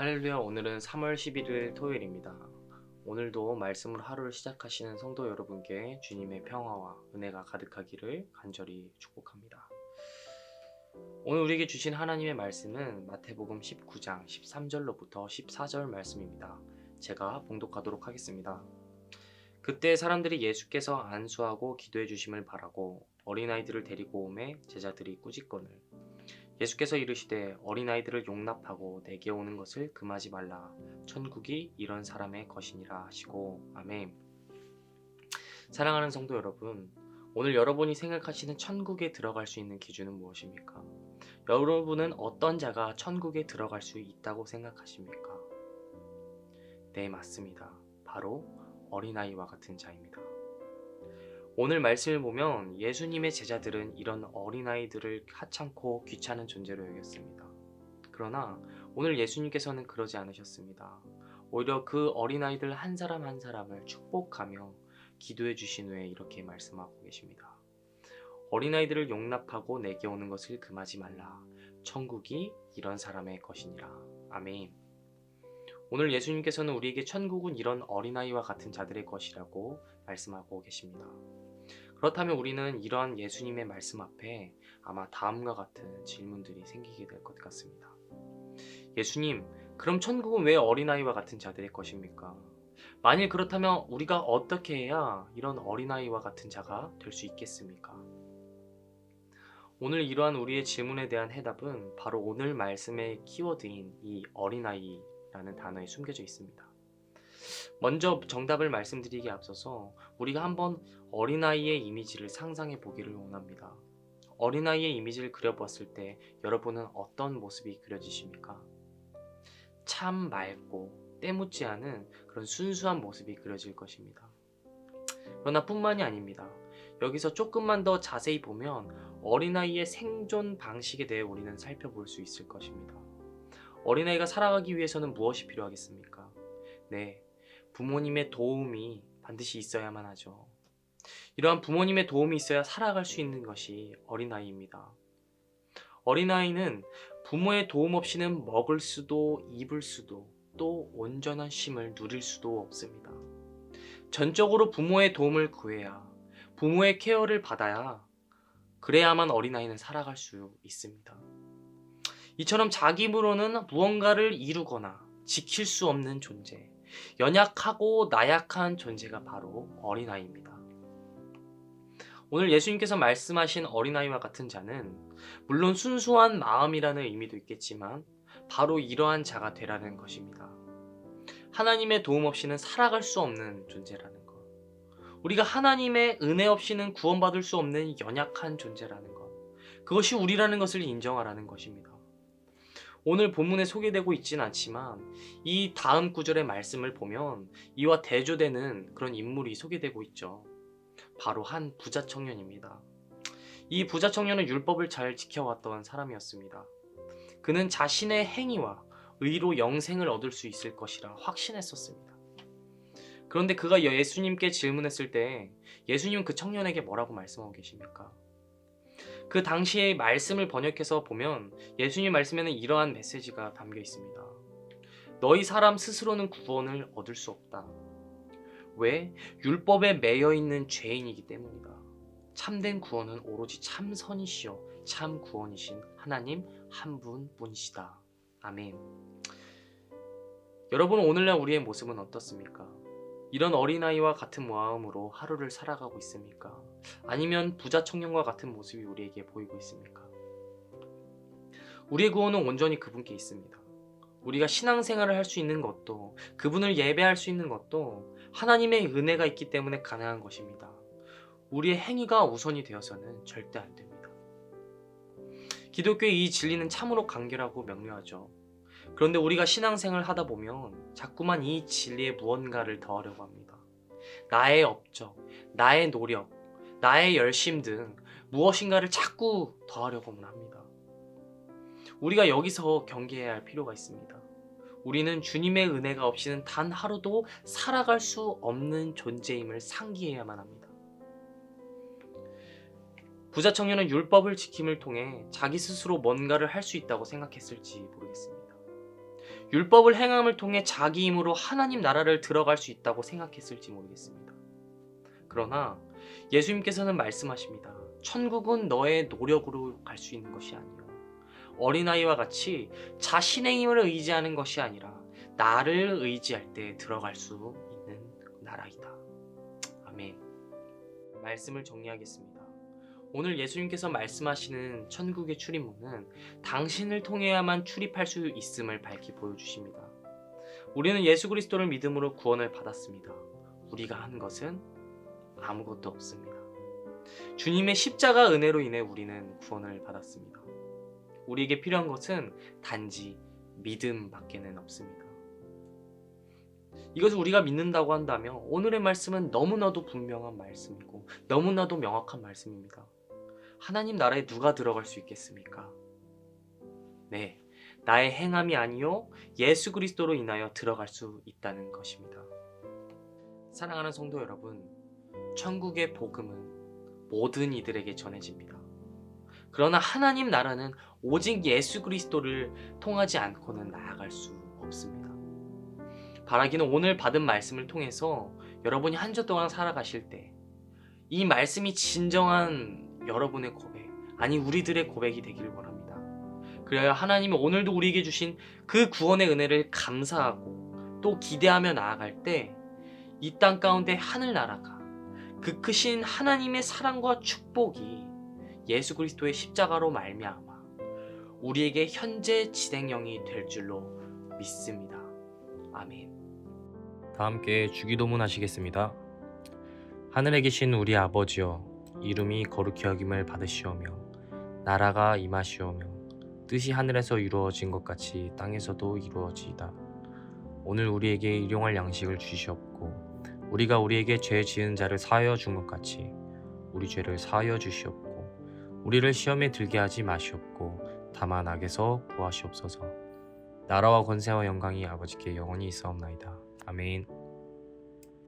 할렐루야. 오늘은 3월 11일 토요일입니다. 오늘도 말씀으로 하루를 시작하시는 성도 여러분께 주님의 평화와 은혜가 가득하기를 간절히 축복합니다. 오늘 우리에게 주신 하나님의 말씀은 마태복음 19장 13절로부터 14절 말씀입니다. 제가 봉독하도록 하겠습니다. 그때 사람들이 예수께서 안수하고 기도해 주심을 바라고 어린아이들을 데리고 오매 제자들이 꾸짖거늘 예수께서 이르시되 어린아이들을 용납하고 내게 오는 것을 금하지 말라. 천국이 이런 사람의 것이니라 하시고. 아멘. 사랑하는 성도 여러분, 오늘 여러분이 생각하시는 천국에 들어갈 수 있는 기준은 무엇입니까? 여러분은 어떤 자가 천국에 들어갈 수 있다고 생각하십니까? 네, 맞습니다. 바로 어린아이와 같은 자입니다. 오늘 말씀을 보면 예수님의 제자들은 이런 어린아이들을 하찮고 귀찮은 존재로 여겼습니다. 그러나 오늘 예수님께서는 그러지 않으셨습니다. 오히려 그 어린아이들 한 사람 한 사람을 축복하며 기도해 주신 후에 이렇게 말씀하고 계십니다. 어린아이들을 용납하고 내게 오는 것을 금하지 말라. 천국이 이런 사람의 것이니라. 아멘. 오늘 예수님께서는 우리에게 천국은 이런 어린아이와 같은 자들의 것이라고 말씀하고 계십니다. 그렇다면 우리는 이러한 예수님의 말씀 앞에 아마 다음과 같은 질문들이 생기게 될 것 같습니다. 예수님, 그럼 천국은 왜 어린아이와 같은 자들의 것입니까? 만일 그렇다면 우리가 어떻게 해야 이런 어린아이와 같은 자가 될 수 있겠습니까? 오늘 이러한 우리의 질문에 대한 해답은 바로 오늘 말씀의 키워드인 이 어린아이라는 단어에 숨겨져 있습니다. 먼저 정답을 말씀드리기에 앞서서 우리가 한번 어린아이의 이미지를 상상해 보기를 원합니다. 어린아이의 이미지를 그려봤을 때 여러분은 어떤 모습이 그려지십니까? 참 맑고 때묻지 않은 그런 순수한 모습이 그려질 것입니다. 그러나 뿐만이 아닙니다. 여기서 조금만 더 자세히 보면 어린아이의 생존 방식에 대해 우리는 살펴볼 수 있을 것입니다. 어린아이가 살아가기 위해서는 무엇이 필요하겠습니까? 네, 부모님의 도움이 반드시 있어야만 하죠. 이러한 부모님의 도움이 있어야 살아갈 수 있는 것이 어린아이입니다. 어린아이는 부모의 도움 없이는 먹을 수도 입을 수도 또 온전한 쉼을 누릴 수도 없습니다. 전적으로 부모의 도움을 구해야, 부모의 케어를 받아야, 그래야만 어린아이는 살아갈 수 있습니다. 이처럼 자기 힘으로는 무언가를 이루거나 지킬 수 없는 존재, 연약하고 나약한 존재가 바로 어린아이입니다. 오늘 예수님께서 말씀하신 어린아이와 같은 자는 물론 순수한 마음이라는 의미도 있겠지만 바로 이러한 자가 되라는 것입니다. 하나님의 도움 없이는 살아갈 수 없는 존재라는 것. 우리가 하나님의 은혜 없이는 구원받을 수 없는 연약한 존재라는 것. 그것이 우리라는 것을 인정하라는 것입니다. 오늘 본문에 소개되고 있지는 않지만 이 다음 구절의 말씀을 보면 이와 대조되는 그런 인물이 소개되고 있죠. 바로 한 부자 청년입니다. 이 부자 청년은 율법을 잘 지켜왔던 사람이었습니다. 그는 자신의 행위와 의로 영생을 얻을 수 있을 것이라 확신했었습니다. 그런데 그가 예수님께 질문했을 때 예수님은 그 청년에게 뭐라고 말씀하고 계십니까? 그 당시의 말씀을 번역해서 보면 예수님 말씀에는 이러한 메시지가 담겨 있습니다. 너희 사람 스스로는 구원을 얻을 수 없다. 왜? 율법에 매여 있는 죄인이기 때문이다. 참된 구원은 오로지 참선이시여 참 구원이신 하나님 한 분뿐이시다. 아멘. 여러분, 오늘날 우리의 모습은 어떻습니까? 이런 어린아이와 같은 마음으로 하루를 살아가고 있습니까? 아니면 부자 청년과 같은 모습이 우리에게 보이고 있습니까? 우리의 구원은 온전히 그분께 있습니다. 우리가 신앙생활을 할 수 있는 것도, 그분을 예배할 수 있는 것도 하나님의 은혜가 있기 때문에 가능한 것입니다. 우리의 행위가 우선이 되어서는 절대 안 됩니다. 기독교의 이 진리는 참으로 간결하고 명료하죠. 그런데 우리가 신앙생활을 하다 보면 자꾸만 이 진리에 무언가를 더하려고 합니다. 나의 업적, 나의 노력, 나의 열심 등 무엇인가를 자꾸 더하려고만 합니다. 우리가 여기서 경계해야 할 필요가 있습니다. 우리는 주님의 은혜가 없이는 단 하루도 살아갈 수 없는 존재임을 상기해야만 합니다. 부자 청년은 율법을 지킴을 통해 자기 스스로 뭔가를 할 수 있다고 생각했을지 모르겠습니다. 율법을 행함을 통해 자기 힘으로 하나님 나라를 들어갈 수 있다고 생각했을지 모르겠습니다. 그러나 예수님께서는 말씀하십니다. 천국은 너의 노력으로 갈 수 있는 것이 아니요, 어린아이와 같이 자신의 힘을 의지하는 것이 아니라 나를 의지할 때 들어갈 수 있는 나라이다. 아멘. 말씀을 정리하겠습니다. 오늘 예수님께서 말씀하시는 천국의 출입문은 당신을 통해야만 출입할 수 있음을 밝히 보여주십니다. 우리는 예수 그리스도를 믿음으로 구원을 받았습니다. 우리가 한 것은 아무것도 없습니다. 주님의 십자가 은혜로 인해 우리는 구원을 받았습니다. 우리에게 필요한 것은 단지 믿음밖에는 없습니다. 이것을 우리가 믿는다고 한다면 오늘의 말씀은 너무나도 분명한 말씀이고 너무나도 명확한 말씀입니다. 하나님 나라에 누가 들어갈 수 있겠습니까? 네, 나의 행함이 아니요 예수 그리스도로 인하여 들어갈 수 있다는 것입니다. 사랑하는 성도 여러분, 천국의 복음은 모든 이들에게 전해집니다. 그러나 하나님 나라는 오직 예수 그리스도를 통하지 않고는 나아갈 수 없습니다. 바라기는 오늘 받은 말씀을 통해서 여러분이 한 주 동안 살아가실 때 이 말씀이 진정한 여러분의 고백, 아니 우리들의 고백이 되기를 원합니다. 그래야 하나님이 오늘도 우리에게 주신 그 구원의 은혜를 감사하고 또 기대하며 나아갈 때 이 땅 가운데 하늘나라가, 그 크신 하나님의 사랑과 축복이 예수 그리스도의 십자가로 말미암아 우리에게 현재 진행형이 될 줄로 믿습니다. 아멘. 다 함께 주기도문 하시겠습니다. 하늘에 계신 우리 아버지여, 이름이 거룩히 여김을 받으시오며 나라가 임하시오며 뜻이 하늘에서 이루어진 것 같이 땅에서도 이루어지이다. 오늘 우리에게 일용할 양식을 주시옵고 우리가 우리에게 죄 지은 자를 사하여 준 것 같이 우리 죄를 사하여 주시옵고 우리를 시험에 들게 하지 마시옵고 다만 악에서 구하시옵소서. 나라와 권세와 영광이 아버지께 영원히 있사옵나이다. 아멘.